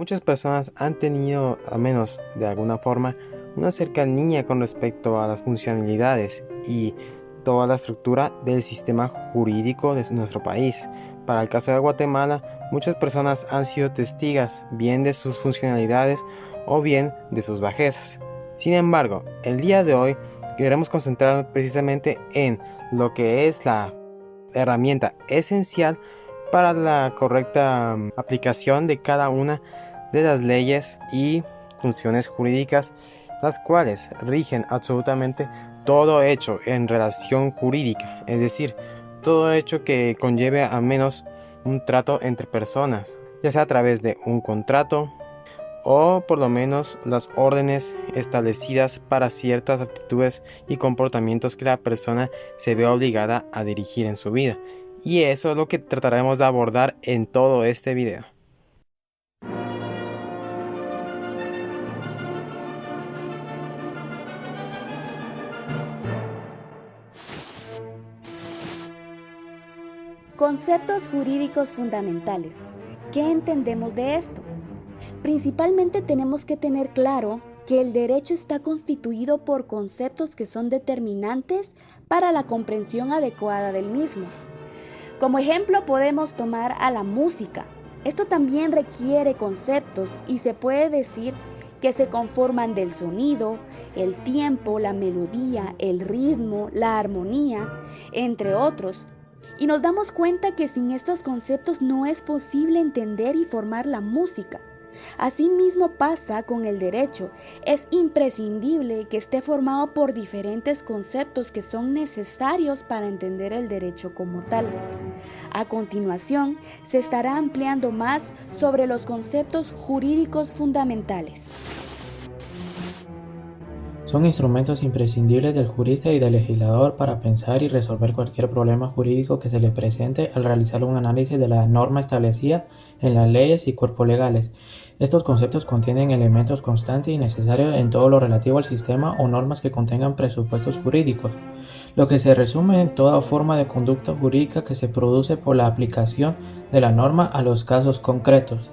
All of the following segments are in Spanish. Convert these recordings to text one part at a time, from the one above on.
muchas personas han tenido, al menos de alguna forma, una cercanía con respecto a las funcionalidades y toda la estructura del sistema jurídico de nuestro país. Para el caso de Guatemala, muchas personas han sido testigos bien de sus funcionalidades o bien de sus bajezas. Sin embargo, el día de hoy queremos concentrarnos precisamente en lo que es la herramienta esencial para la correcta aplicación de cada una de las leyes y funciones jurídicas, las cuales rigen absolutamente todo hecho en relación jurídica, es decir, todo hecho que conlleve al menos un trato entre personas, ya sea a través de un contrato o por lo menos las órdenes establecidas para ciertas actitudes y comportamientos que la persona se ve obligada a dirigir en su vida. Y eso es lo que trataremos de abordar en todo este video. Conceptos jurídicos fundamentales. ¿Qué entendemos de esto? Principalmente tenemos que tener claro que el derecho está constituido por conceptos que son determinantes para la comprensión adecuada del mismo. Como ejemplo podemos tomar a la música. Esto también requiere conceptos y se puede decir que se conforman del sonido, el tiempo, la melodía, el ritmo, la armonía, entre otros. Y nos damos cuenta que sin estos conceptos no es posible entender y formar la música. Asimismo pasa con el derecho. Es imprescindible que esté formado por diferentes conceptos que son necesarios para entender el derecho como tal. A continuación, se estará ampliando más sobre los conceptos jurídicos fundamentales. Son instrumentos imprescindibles del jurista y del legislador para pensar y resolver cualquier problema jurídico que se le presente al realizar un análisis de la norma establecida en las leyes y cuerpos legales. Estos conceptos contienen elementos constantes y necesarios en todo lo relativo al sistema o normas que contengan presupuestos jurídicos, lo que se resume en toda forma de conducta jurídica que se produce por la aplicación de la norma a los casos concretos.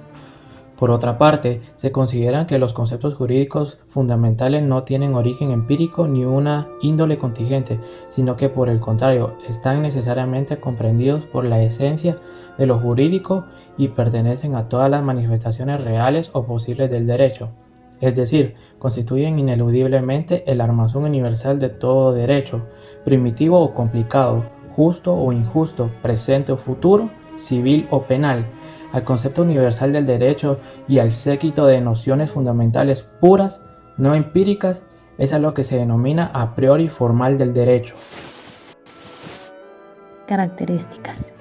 Por otra parte, se consideran que los conceptos jurídicos fundamentales no tienen origen empírico ni una índole contingente, sino que por el contrario, están necesariamente comprendidos por la esencia de lo jurídico y pertenecen a todas las manifestaciones reales o posibles del derecho. Es decir, constituyen ineludiblemente el armazón universal de todo derecho, primitivo o complicado, justo o injusto, presente o futuro, civil o penal, al concepto universal del derecho y al séquito de nociones fundamentales puras, no empíricas, es a lo que se denomina a priori formal del derecho. Características.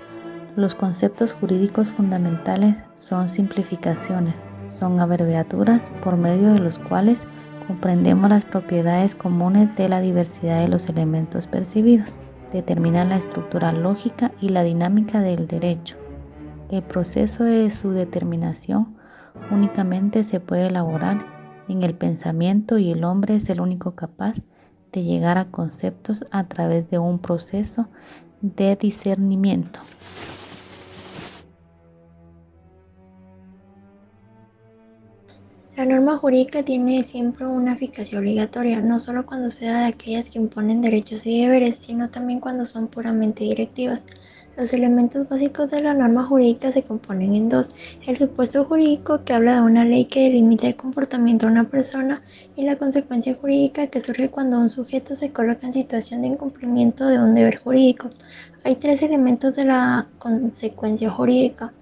Los conceptos jurídicos fundamentales son simplificaciones, son abreviaturas por medio de los cuales comprendemos las propiedades comunes de la diversidad de los elementos percibidos, determinan la estructura lógica y la dinámica del derecho. El proceso de su determinación únicamente se puede elaborar en el pensamiento y el hombre es el único capaz de llegar a conceptos a través de un proceso de discernimiento. La norma jurídica tiene siempre una eficacia obligatoria, no solo cuando se da de aquellas que imponen derechos y deberes, sino también cuando son puramente directivas. Los elementos básicos de la norma jurídica se componen en dos: el supuesto jurídico, que habla de una ley que delimita el comportamiento de una persona, y la consecuencia jurídica, que surge cuando un sujeto se coloca en situación de incumplimiento de un deber jurídico. Hay tres elementos de la consecuencia jurídica.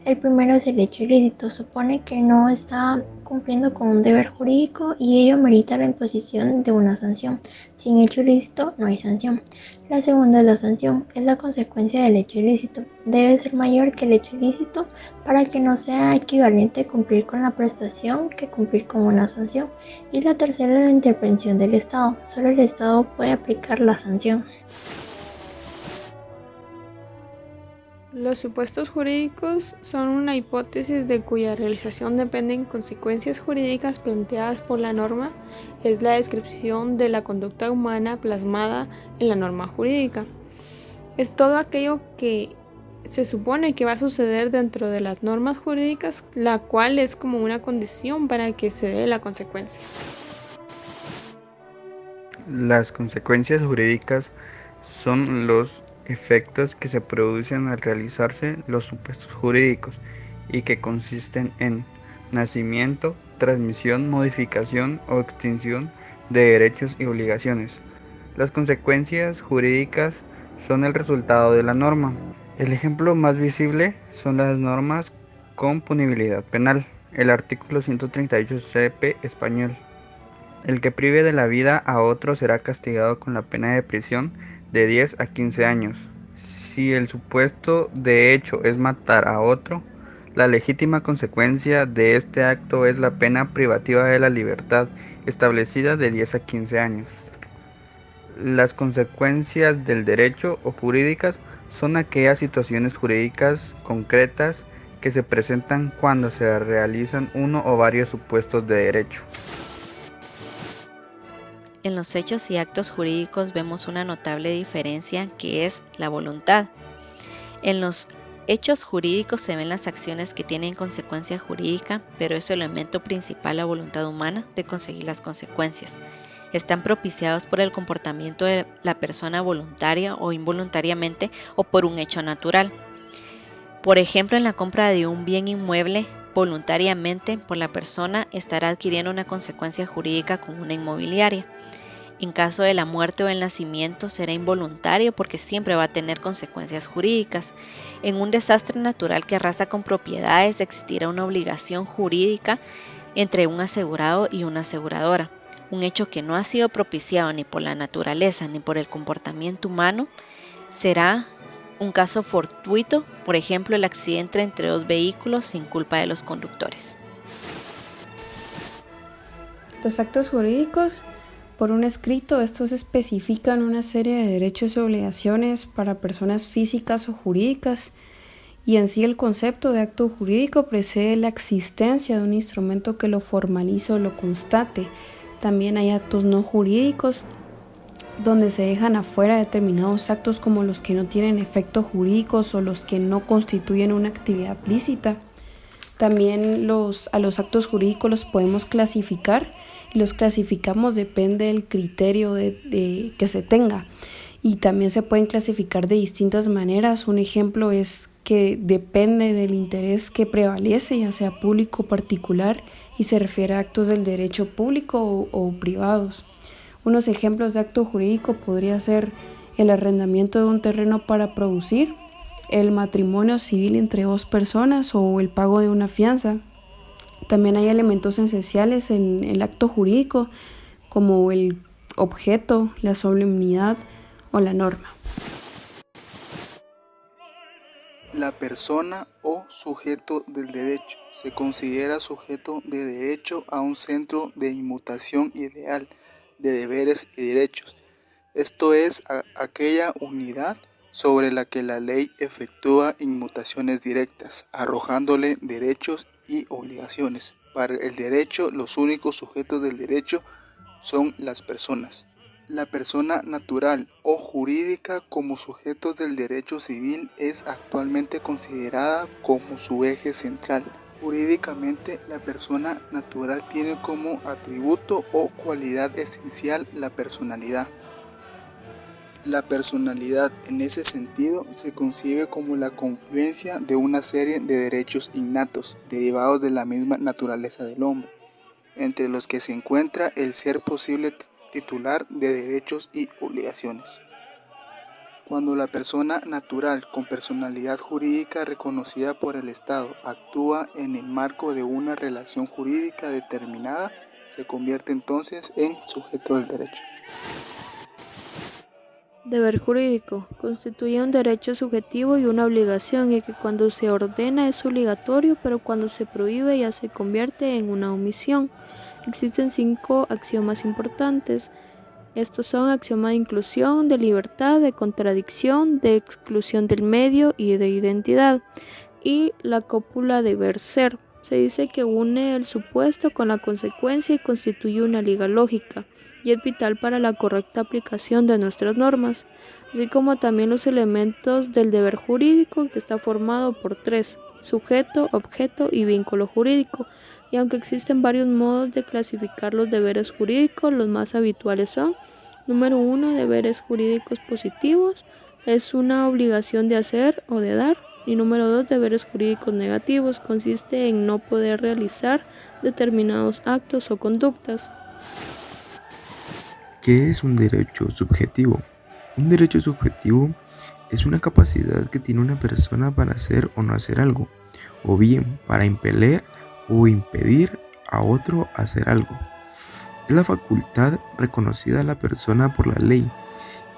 El primero es el hecho ilícito. Supone que no está cumpliendo con un deber jurídico y ello merita la imposición de una sanción. Sin hecho ilícito no hay sanción. La segunda es la sanción. Es la consecuencia del hecho ilícito. Debe ser mayor que el hecho ilícito para que no sea equivalente cumplir con la prestación que cumplir con una sanción. Y la tercera es la intervención del Estado. Solo el Estado puede aplicar la sanción. Los supuestos jurídicos son una hipótesis de cuya realización dependen consecuencias jurídicas planteadas por la norma. Es la descripción de la conducta humana plasmada en la norma jurídica. Es todo aquello que se supone que va a suceder dentro de las normas jurídicas, la cual es como una condición para que se dé la consecuencia. Las consecuencias jurídicas son los efectos que se producen al realizarse los supuestos jurídicos y que consisten en nacimiento, transmisión, modificación o extinción de derechos y obligaciones. Las consecuencias jurídicas son el resultado de la norma. El ejemplo más visible son las normas con punibilidad penal, el artículo 138 CP español. El que prive de la vida a otro será castigado con la pena de prisión de 10 a 15 años. Si el supuesto de hecho es matar a otro, la legítima consecuencia de este acto es la pena privativa de la libertad, establecida de 10 a 15 años. Las consecuencias del derecho o jurídicas son aquellas situaciones jurídicas concretas que se presentan cuando se realizan uno o varios supuestos de derecho. En los hechos y actos jurídicos vemos una notable diferencia que es la voluntad. En los hechos jurídicos se ven las acciones que tienen consecuencia jurídica, pero es el elemento principal la voluntad humana de conseguir las consecuencias. Están propiciados por el comportamiento de la persona voluntaria o involuntariamente o por un hecho natural. Por ejemplo, en la compra de un bien inmueble, voluntariamente por la persona estará adquiriendo una consecuencia jurídica con una inmobiliaria. En caso de la muerte o el nacimiento será involuntario porque siempre va a tener consecuencias jurídicas. En un desastre natural que arrasa con propiedades existirá una obligación jurídica entre un asegurado y una aseguradora. Un hecho que no ha sido propiciado ni por la naturaleza ni por el comportamiento humano será un caso fortuito, por ejemplo el accidente entre dos vehículos sin culpa de los conductores. Los actos jurídicos, por un escrito, estos especifican una serie de derechos y obligaciones para personas físicas o jurídicas, y en sí el concepto de acto jurídico precede la existencia de un instrumento que lo formalice o lo constate. También hay actos no jurídicos, donde se dejan afuera determinados actos como los que no tienen efectos jurídicos o los que no constituyen una actividad lícita. También a los actos jurídicos los podemos clasificar, y los clasificamos depende del criterio que se tenga, y también se pueden clasificar de distintas maneras. Un ejemplo es que depende del interés que prevalece, ya sea público o particular, y se refiere a actos del derecho público o privados. Unos ejemplos de acto jurídico podría ser el arrendamiento de un terreno para producir, el matrimonio civil entre dos personas o el pago de una fianza. También hay elementos esenciales en el acto jurídico como el objeto, la solemnidad o la norma. La persona o sujeto del derecho se considera sujeto de derecho a un centro de inmutación ideal de deberes y derechos. Esto es aquella unidad sobre la que la ley efectúa inmutaciones directas, arrojándole derechos y obligaciones. Para el derecho, los únicos sujetos del derecho son las personas. La persona natural o jurídica como sujetos del derecho civil es actualmente considerada como su eje central. Jurídicamente, la persona natural tiene como atributo o cualidad esencial la personalidad. La personalidad, en ese sentido, se concibe como la confluencia de una serie de derechos innatos, derivados de la misma naturaleza del hombre, entre los que se encuentra el ser posible titular de derechos y obligaciones. Cuando la persona natural con personalidad jurídica reconocida por el Estado actúa en el marco de una relación jurídica determinada, se convierte entonces en sujeto del derecho. Deber jurídico constituye un derecho subjetivo y una obligación, y que cuando se ordena es obligatorio, pero cuando se prohíbe ya se convierte en una omisión. Existen 5 axiomas importantes. Estos son axioma de inclusión, de libertad, de contradicción, de exclusión del medio y de identidad. Y la cópula deber ser. Se dice que une el supuesto con la consecuencia y constituye una liga lógica, y es vital para la correcta aplicación de nuestras normas. así como también los elementos del deber jurídico, que está formado por 3: sujeto, objeto y vínculo jurídico. Y aunque existen varios modos de clasificar los deberes jurídicos, los más habituales son: número 1, deberes jurídicos positivos, es una obligación de hacer o de dar. Y número 2, deberes jurídicos negativos, consiste en no poder realizar determinados actos o conductas. ¿Qué es un derecho subjetivo? Un derecho subjetivo es una capacidad que tiene una persona para hacer o no hacer algo, o bien para impeler o impedir a otro hacer algo. Es la facultad reconocida a la persona por la ley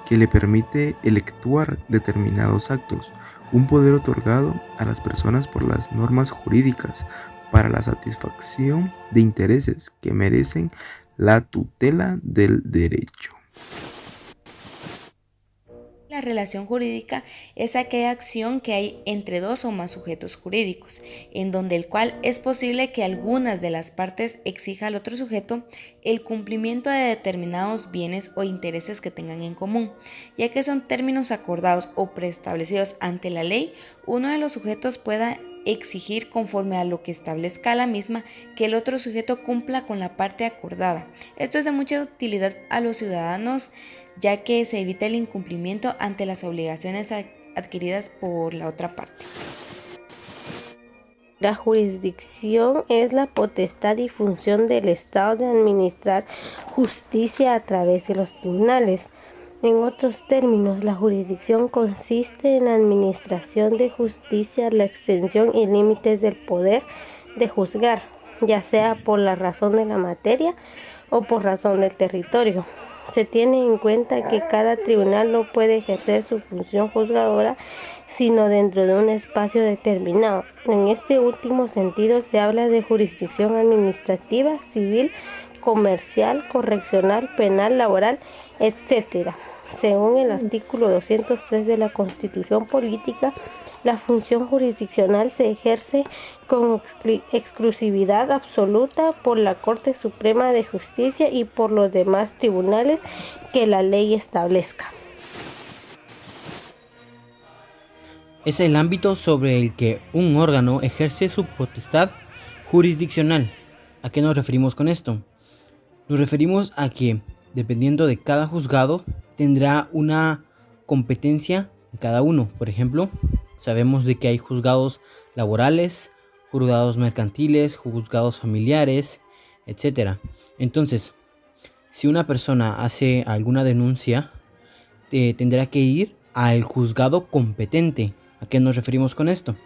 que le permite efectuar determinados actos, un poder otorgado a las personas por las normas jurídicas para la satisfacción de intereses que merecen la tutela del derecho. La relación jurídica es aquella acción que hay entre dos o más sujetos jurídicos, en donde el cual es posible que algunas de las partes exija al otro sujeto el cumplimiento de determinados bienes o intereses que tengan en común, ya que son términos acordados o preestablecidos ante la ley. Uno de los sujetos pueda exigir, conforme a lo que establezca la misma, que el otro sujeto cumpla con la parte acordada. Esto es de mucha utilidad a los ciudadanos, ya que se evita el incumplimiento ante las obligaciones adquiridas por la otra parte. La jurisdicción es la potestad y función del Estado de administrar justicia a través de los tribunales. En otros términos, la jurisdicción consiste en la administración de justicia, la extensión y límites del poder de juzgar, ya sea por la razón de la materia o por razón del territorio. Se tiene en cuenta que cada tribunal no puede ejercer su función juzgadora sino dentro de un espacio determinado. En este último sentido se habla de jurisdicción administrativa, civil, comercial, correccional, penal, laboral, etc. Según el artículo 203 de la Constitución Política, la función jurisdiccional se ejerce con exclusividad absoluta por la Corte Suprema de Justicia y por los demás tribunales que la ley establezca. Es el ámbito sobre el que un órgano ejerce su potestad jurisdiccional. ¿A qué nos referimos con esto? Nos referimos a que, dependiendo de cada juzgado, tendrá una competencia en cada uno. Por ejemplo, sabemos de que hay juzgados laborales, juzgados mercantiles, juzgados familiares, etc. Entonces, si una persona hace alguna denuncia, tendrá que ir al juzgado competente. ¿A qué nos referimos con esto?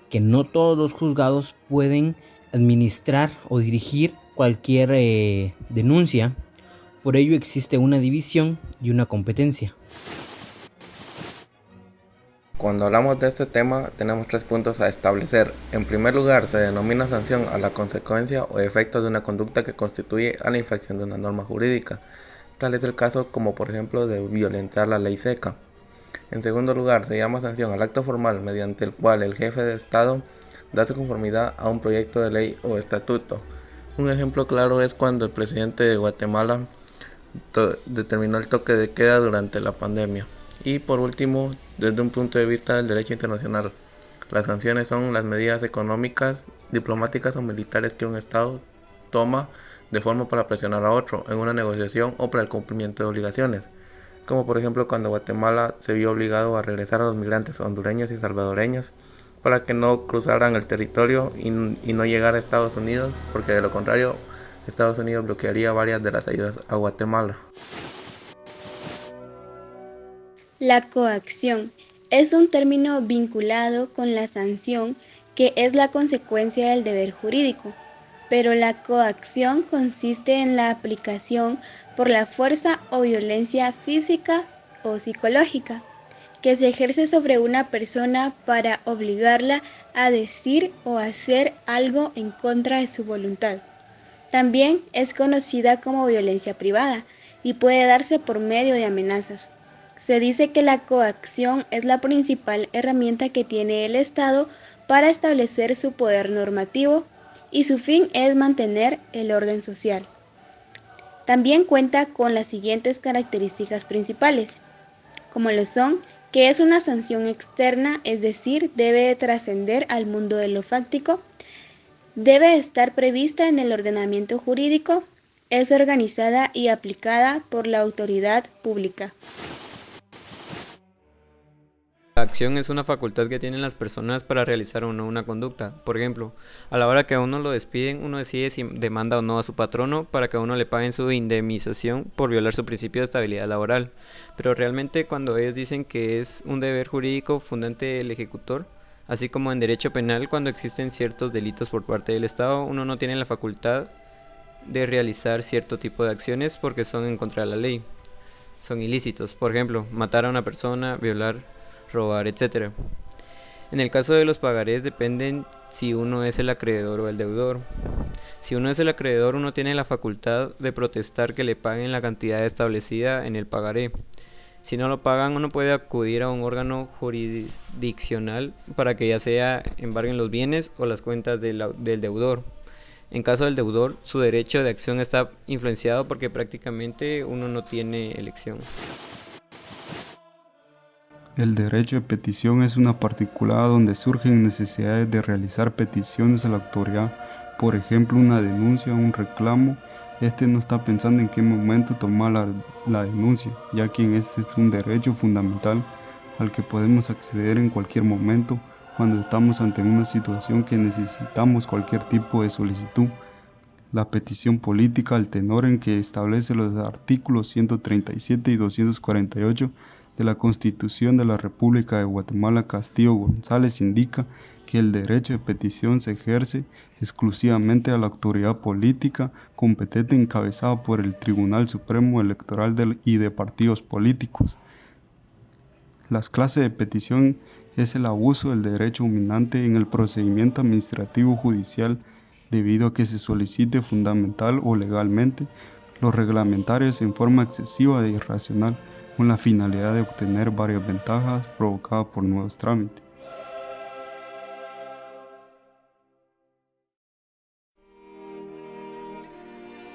Que no todos los juzgados pueden administrar o dirigir cualquier denuncia. Por ello existe una división y una competencia. Cuando hablamos de este tema tenemos 3 puntos a establecer. En primer lugar, se denomina sanción a la consecuencia o efecto de una conducta que constituye a la infracción de una norma jurídica. Tal es el caso como por ejemplo de violentar la ley seca. En segundo lugar, se llama sanción al acto formal mediante el cual el jefe de Estado da su conformidad a un proyecto de ley o estatuto. Un ejemplo claro es cuando el presidente de Guatemala determinó el toque de queda durante la pandemia. Y por último, desde un punto de vista del derecho internacional, las sanciones son las medidas económicas, diplomáticas o militares que un Estado toma de forma para presionar a otro en una negociación o para el cumplimiento de obligaciones, como por ejemplo cuando Guatemala se vio obligado a regresar a los migrantes hondureños y salvadoreños para que no cruzaran el territorio y no llegar a Estados Unidos, porque de lo contrario Estados Unidos bloquearía varias de las ayudas a Guatemala. La coacción es un término vinculado con la sanción, que es la consecuencia del deber jurídico, pero la coacción consiste en la aplicación por la fuerza o violencia física o psicológica que se ejerce sobre una persona para obligarla a decir o hacer algo en contra de su voluntad. También es conocida como violencia privada y puede darse por medio de amenazas. Se dice que la coacción es la principal herramienta que tiene el Estado para establecer su poder normativo y su fin es mantener el orden social. También cuenta con las siguientes características principales: como lo son que es una sanción externa, es decir, debe de trascender al mundo de lo fáctico, debe estar prevista en el ordenamiento jurídico, es organizada y aplicada por la autoridad pública. La acción es una facultad que tienen las personas para realizar o no una conducta. Por ejemplo, a la hora que a uno lo despiden, uno decide si demanda o no a su patrono para que a uno le paguen su indemnización por violar su principio de estabilidad laboral. Pero realmente cuando ellos dicen que es un deber jurídico fundante del ejecutor, así como en derecho penal cuando existen ciertos delitos por parte del Estado, uno no tiene la facultad de realizar cierto tipo de acciones porque son en contra de la ley. Son ilícitos. Por ejemplo, matar a una persona, violar, robar, etc. En el caso de los pagarés dependen si uno es el acreedor o el deudor. Si uno es el acreedor, uno tiene la facultad de protestar que le paguen la cantidad establecida en el pagaré. Si no lo pagan, uno puede acudir a un órgano jurisdiccional para que ya sea embarguen los bienes o las cuentas del deudor. En caso del deudor, su derecho de acción está influenciado porque prácticamente uno no tiene elección. El derecho de petición es una particular donde surgen necesidades de realizar peticiones a la autoridad, por ejemplo una denuncia o un reclamo. Este no está pensando en qué momento tomar la denuncia, ya que este es un derecho fundamental al que podemos acceder en cualquier momento cuando estamos ante una situación que necesitamos cualquier tipo de solicitud. La petición política, al tenor en que establece los artículos 137 y 248 de la Constitución de la República de Guatemala, Castillo González, indica que el derecho de petición se ejerce exclusivamente a la autoridad política competente encabezada por el Tribunal Supremo Electoral y de partidos políticos. Las clases de petición es el abuso del derecho dominante en el procedimiento administrativo judicial debido a que se solicite fundamental o legalmente los reglamentarios en forma excesiva e irracional con la finalidad de obtener varias ventajas provocadas por nuevos trámites.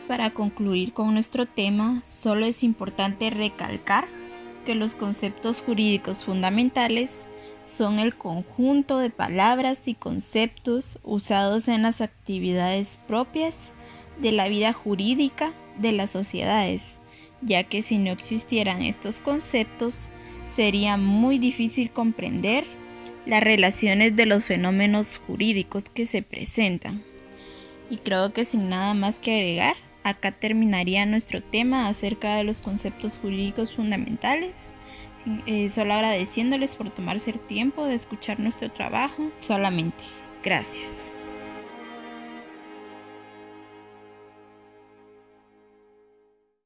Para concluir con nuestro tema, solo es importante recalcar que los conceptos jurídicos fundamentales son el conjunto de palabras y conceptos usados en las actividades propias de la vida jurídica de las sociedades, ya que si no existieran estos conceptos, sería muy difícil comprender las relaciones de los fenómenos jurídicos que se presentan. Y creo que sin nada más que agregar, acá terminaría nuestro tema acerca de los conceptos jurídicos fundamentales. Solo agradeciéndoles por tomarse el tiempo de escuchar nuestro trabajo. Solamente. Gracias.